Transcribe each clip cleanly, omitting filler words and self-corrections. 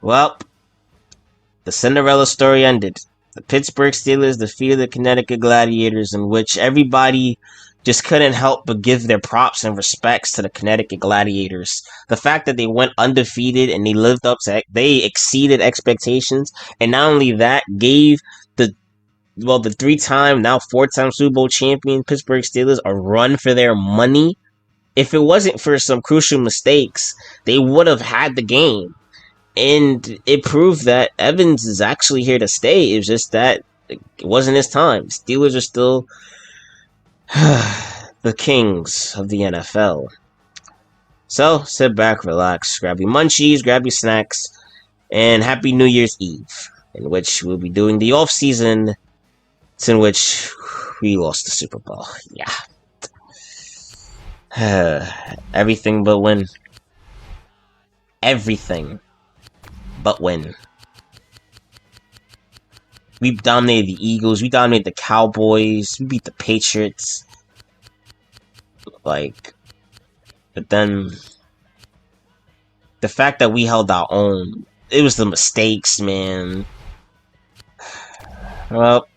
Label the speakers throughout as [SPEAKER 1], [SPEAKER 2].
[SPEAKER 1] Well, the Cinderella story ended. The Pittsburgh Steelers defeated the Connecticut Gladiators, in which everybody just couldn't help but give their props and respects to the Connecticut Gladiators. The fact that they went undefeated and they lived up to they exceeded expectations, and not only that, gave the 3-time, now 4-time Super Bowl champion Pittsburgh Steelers a run for their money. If it wasn't for some crucial mistakes, they would have had the game. And it proved that Evans is actually here to stay. It was just that it wasn't his time. Steelers are still the kings of the NFL. So sit back, relax, grab your munchies, grab your snacks, and happy New Year's Eve, in which we'll be doing the off-season, in which we lost the Super Bowl. Yeah. Everything but win. Everything but win. We dominated the Eagles. We dominated the Cowboys. We beat the Patriots. But then the fact that we held our own, it was the mistakes, man. Well,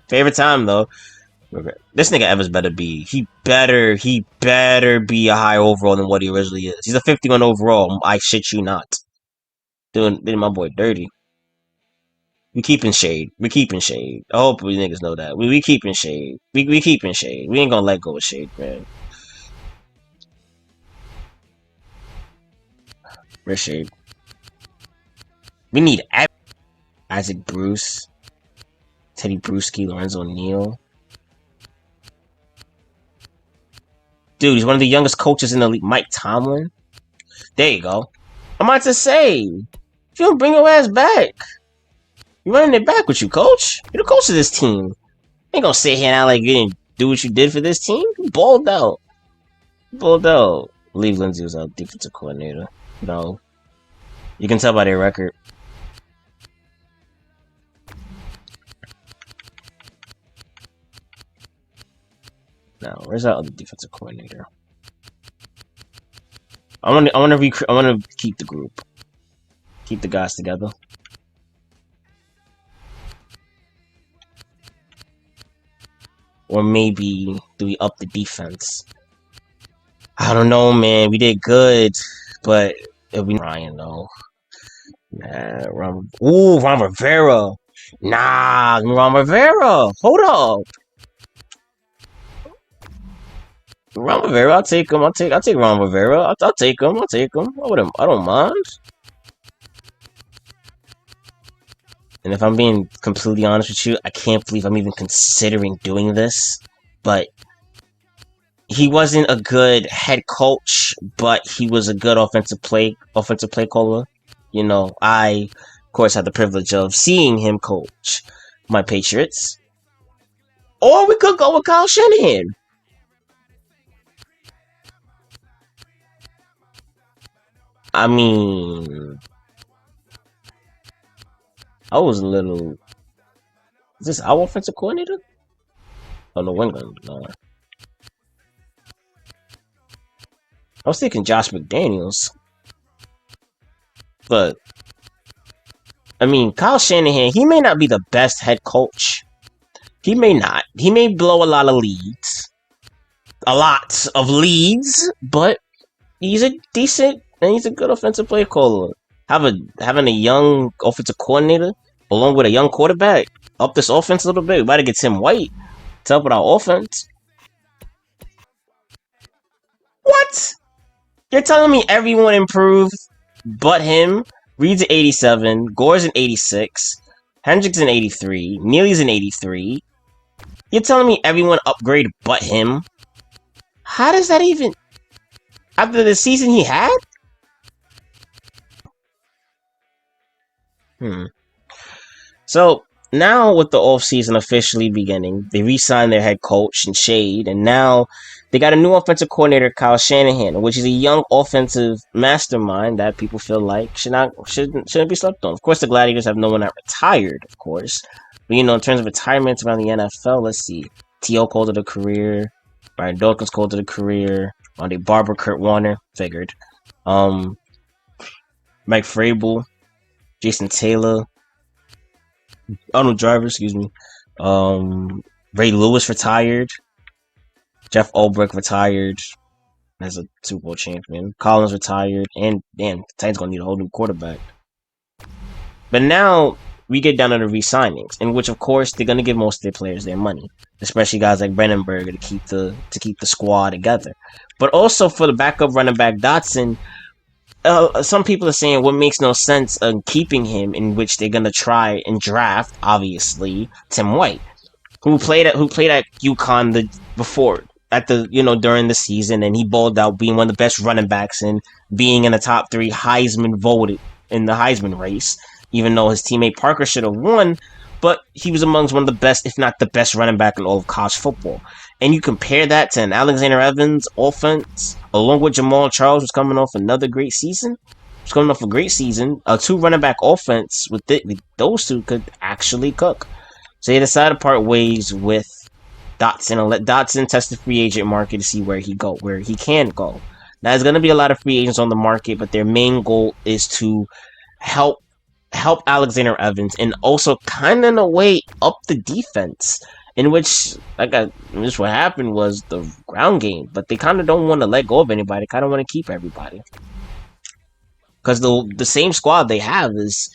[SPEAKER 1] favorite time though. This nigga Evans better be. He better be a higher overall than what he originally is. He's a 51 overall. I shit you not. Doing my boy dirty. We keeping shade. We keeping shade. I hope you niggas know that. We keeping shade. We keeping shade. We ain't gonna let go of shade, man. Where's shade? We need Isaac Bruce, Teddy Bruschi, Lorenzo Neal. Dude, he's one of the youngest coaches in the league. Mike Tomlin. There you go. I'm about to say, if you don't bring your ass back, you running it back with you, coach. You're the coach of this team. You ain't gonna sit here and act like you didn't do what you did for this team. You balled out. Lee Lindsey was our defensive coordinator. No. You can tell by their record. Now, where's that other defensive coordinator? I want to keep the group. Keep the guys together. Or maybe do we up the defense? I don't know, man. We did good, but it'll be Ryan though. Nah, Ron Rivera. Nah, Ron Rivera. Hold up. Ron Rivera, I'll take him. I'll take Ron Rivera. I'll take him. I don't mind. And if I'm being completely honest with you, I can't believe I'm even considering doing this. But he wasn't a good head coach, but he was a good offensive play caller. You know, I, of course, had the privilege of seeing him coach my Patriots. Or we could go with Kyle Shanahan. I mean, I was a little. Is this our offensive coordinator? Oh no, England. No. I was thinking Josh McDaniels, but I mean, Kyle Shanahan. He may not be the best head coach. He may not. He may blow a lot of leads, but he's a decent and he's a good offensive play caller. Having a young offensive coordinator along with a young quarterback up this offense a little bit. We might get Tim White to help with our offense. What? You're telling me everyone improved but him? Reed's an 87, Gore's an 86, Hendricks an 83, Neely's an 83. You're telling me everyone upgraded but him? How does that even... After the season he had? So, now with the offseason officially beginning, they re-signed their head coach and Shade, and now they got a new offensive coordinator, Kyle Shanahan, which is a young offensive mastermind that people feel like shouldn't be slept on. Of course, the Gladiators have no one that retired, of course. But, you know, in terms of retirements around the NFL, let's see. T.O. called it a career. Brian Dawkins called it a career. Rondé Barber, Kurt Warner, figured. Mike Vrabel, Jason Taylor, Arnold Driver, excuse me. Ray Lewis retired. Jeff Ulbrich retired as a Super Bowl champion. Collins retired, and damn, the Titans gonna need a whole new quarterback. But now we get down to the re-signings, in which of course they're gonna give most of their players their money, especially guys like Brennenberger to keep the squad together. But also for the backup running back Dotson, some people are saying what makes no sense of keeping him, in which they're gonna try and draft obviously Tim White, who played at UConn before at the during the season, and he balled out being one of the best running backs and being in the top 3 Heisman voted in the Heisman race, even though his teammate Parker should have won. But he was amongst one of the best, if not the best, running back in all of college football. And you compare that to an Alexander Evans offense, along with Jamal Charles, who's coming off another great season. Who's coming off a great season. A 2 running back offense with those two could actually cook. So they decided to part ways with Dotson and let Dotson test the free agent market to see where he can go. Now there's gonna be a lot of free agents on the market, but their main goal is to help Alexander Evans and also kind of in a way up the defense. In which what happened was the ground game, but they kind of don't want to let go of anybody. They kind of want to keep everybody because the same squad they have is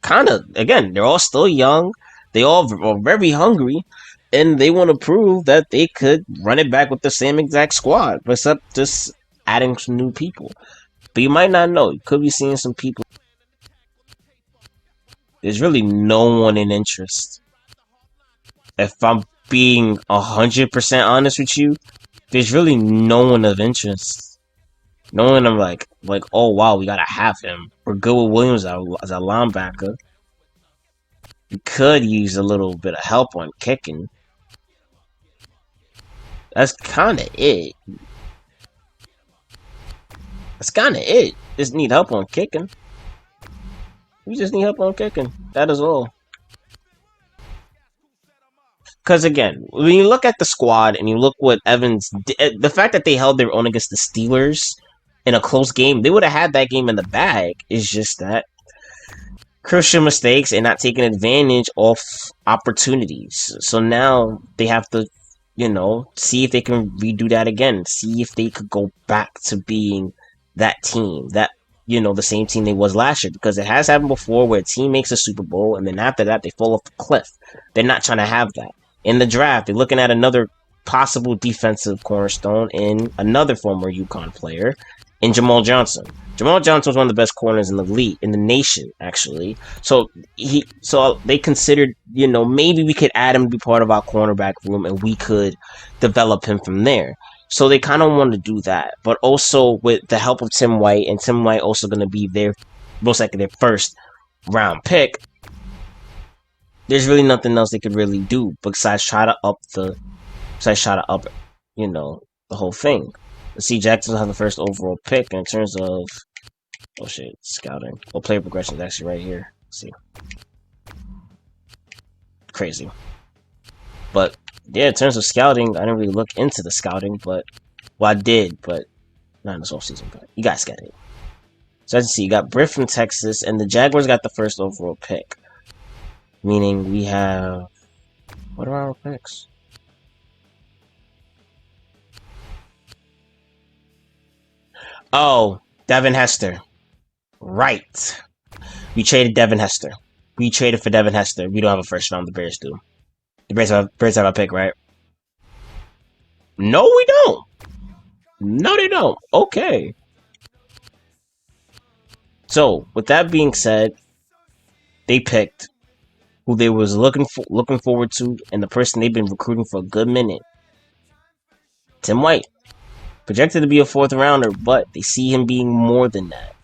[SPEAKER 1] kind of, again, they're all still young. They all are very hungry, and they want to prove that they could run it back with the same exact squad, except just adding some new people. But you might not know. You could be seeing some people. There's really no one in interest. If I'm being 100% honest with you, there's really no one of interest. No one I'm like, oh wow, we gotta have him. We're good with Williams as a linebacker. We could use a little bit of help on kicking. That's kind of it. Just need help on kicking. We just need help on kicking. That is all. Because again, when you look at the squad and you look what Evans did, the fact that they held their own against the Steelers in a close game, they would have had that game in the bag. It's just that crucial mistakes and not taking advantage of opportunities. So now they have to, see if they can redo that again. See if they could go back to being that team, that the same team they was last year, because it has happened before where a team makes a Super Bowl and then after that they fall off the cliff. They're not trying to have that. In the draft, they're looking at another possible defensive cornerstone in another former UConn player, in Jamal Johnson. Jamal Johnson was one of the best corners in the league, in the nation, actually. So they considered, maybe we could add him to be part of our cornerback room and we could develop him from there. So they kind of want to do that, but also with the help of Tim White, and Tim White also going to be most likely their first round pick. There's really nothing else they could really do besides try to up the whole thing. Let's see, Jacksonville has the first overall pick in terms of scouting. Player progression is actually right here. Let's see, crazy. But yeah, in terms of scouting, I didn't really look into the scouting, but I did, but not in this offseason. But you guys got it. So as you see, you got Britt from Texas, and the Jaguars got the first overall pick. Meaning we have, what are our picks? Oh, Devin Hester. Right. We traded Devin Hester. We traded for Devin Hester. We don't have a first round. The Bears do. The Bears have a pick, right? No, we don't. No, they don't. Okay. So, with that being said, they picked who they was looking forward to, and the person they've been recruiting for a good minute. Tim White. Projected to be a 4th rounder, but they see him being more than that.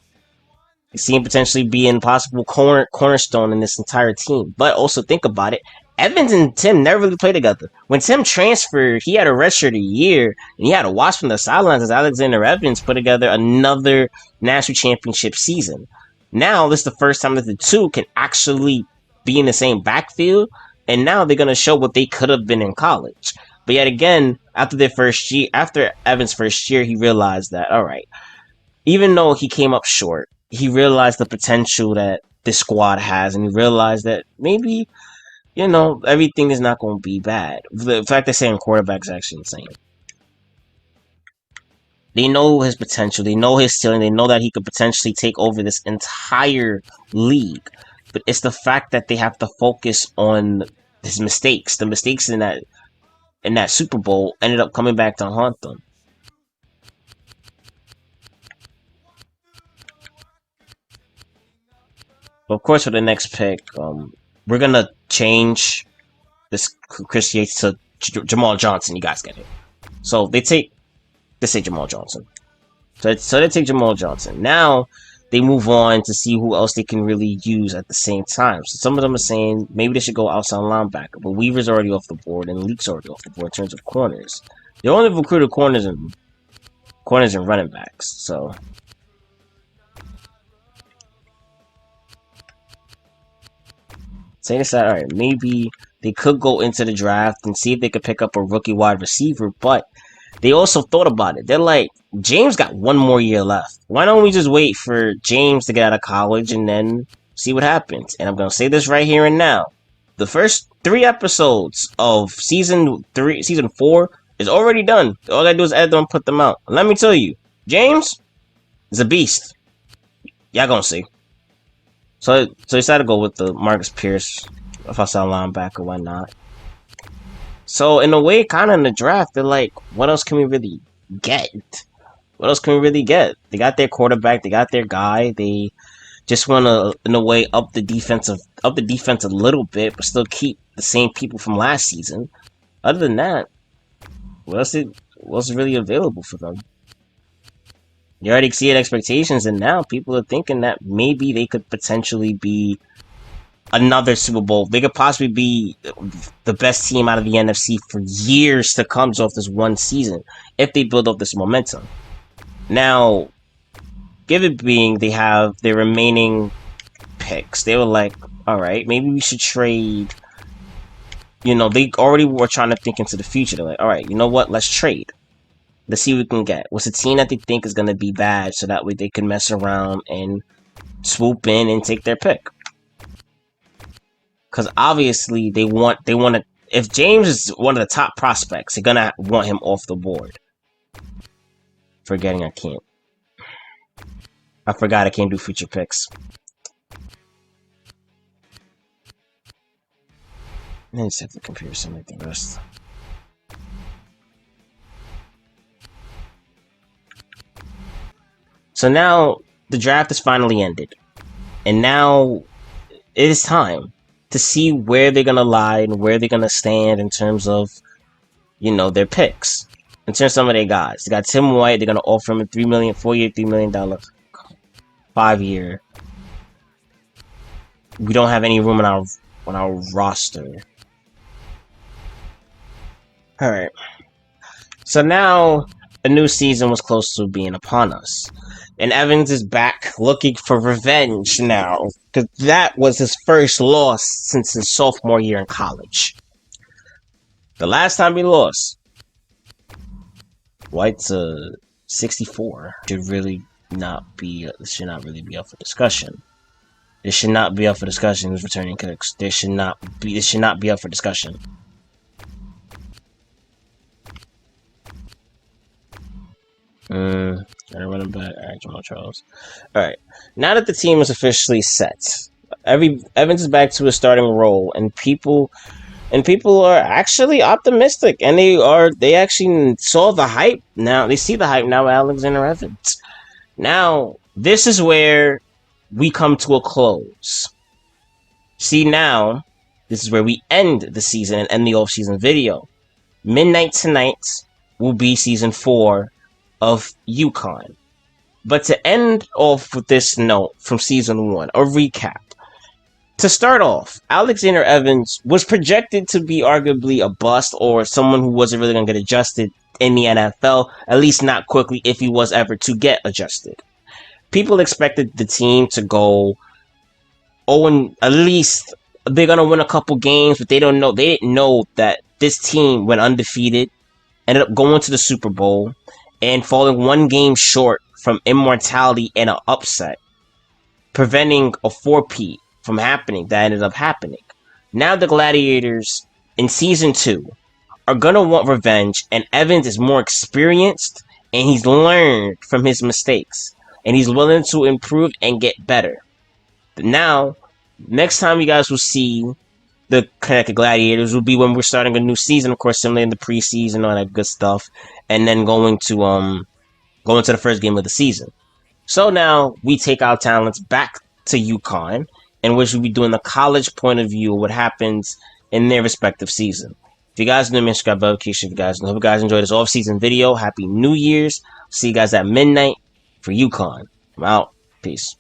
[SPEAKER 1] They see him potentially being a possible cornerstone in this entire team. But also think about it. Evans and Tim never really played together. When Tim transferred, he had a redshirt a year, and he had to watch from the sidelines as Alexander Evans put together another national championship season. Now, this is the first time that the two can actually be in the same backfield, and now they're going to show what they could have been in college. But yet again, after Evans' first year, he realized that, all right, even though he came up short, he realized the potential that this squad has, and he realized that maybe, everything is not going to be bad. The fact they're saying quarterback is actually insane. They know his potential. They know his ceiling. They know that he could potentially take over this entire league. But it's the fact that they have to focus on his mistakes. The mistakes in that Super Bowl ended up coming back to haunt them. But of course, for the next pick, we're gonna change this Chris Yates to Jamal Johnson. You guys get it. So they say Jamal Johnson. So they take Jamal Johnson. Now they move on to see who else they can really use at the same time. So some of them are saying maybe they should go outside linebacker, but Weaver's already off the board and Leak's already off the board in terms of corners. They only recruited corners and running backs. So saying that, all right, maybe they could go into the draft and see if they could pick up a rookie wide receiver, but they also thought about it. They're like, James got one more year left. Why don't we just wait for James to get out of college and then see what happens? And I'm going to say this right here and now. The first 3 episodes of season 4 is already done. All I do is edit them and put them out. And let me tell you, James is a beast. Y'all gonna see. So he decided to go with the Marcus Pierce, if I saw linebacker, why not? So in a way, kind of in the draft, they're like, what else can we really get? What else can we really get? They got their quarterback, they got their guy. They just want to, in a way, up the defense a little bit, but still keep the same people from last season. Other than that, what's really available for them? You already exceeded expectations, and now people are thinking that maybe they could potentially be another Super Bowl. They could possibly be the best team out of the NFC for years to come off this one season if they build up this momentum. Now, given being they have their remaining picks, they were like, all right, maybe we should trade. They already were trying to think into the future. They're like, all right, you know what? Let's trade. Let's see what we can get. What's a team that they think is going to be bad so that way they can mess around and swoop in and take their pick. Because obviously they want to. If James is one of the top prospects, they're going to want him off the board. Forgetting I forgot I can't do future picks. I just have to compare some like the rest. So now the draft is finally ended. And now it is time to see where they're going to lie and where they're going to stand in terms of, their picks. In terms of some of their guys. They got Tim White. They're going to offer him a $3 million, 4-year, $3 million, 5-year. We don't have any room on our roster. Alright. So now a new season was close to being upon us. And Evans is back looking for revenge now. Because that was his first loss since his sophomore year in college. The last time he lost, White's 64. Should not really be up for discussion. This should not be up for discussion. Who's returning kicks? This should not be up for discussion. Running back, alright, Jamal Charles. Alright, now that the team is officially set, Evans is back to his starting role, and people are actually optimistic, and they actually saw the hype. Now they see the hype now with Alexander Evans. Now this is where we come to a close. See, now this is where we end the season and end the off-season video. Midnight tonight will be season 4 of UConn. But to end off with this note from season 1, a recap. To start off, Alexander Evans was projected to be arguably a bust or someone who wasn't really going to get adjusted in the NFL, at least not quickly if he was ever to get adjusted. People expected the team to go and at least they're going to win a couple games, but they didn't know that this team went undefeated, ended up going to the Super Bowl, and falling one game short from immortality and an upset. preventing a 4-peat from happening that ended up happening. Now the Gladiators in season 2 are gonna want revenge, and Evans is more experienced and he's learned from his mistakes and he's willing to improve and get better. Now, next time you guys will see the Connecticut Gladiators will be when we're starting a new season, of course, simulating the preseason, all that good stuff, and then going to the first game of the season. So now we take our talents back to UConn, in which we'll be doing the college point of view of what happens in their respective season. If you guys know me, subscribe, notification. If you guys know, hope you guys enjoyed this off-season video. Happy New Year's. See you guys at midnight for UConn. I'm out. Peace.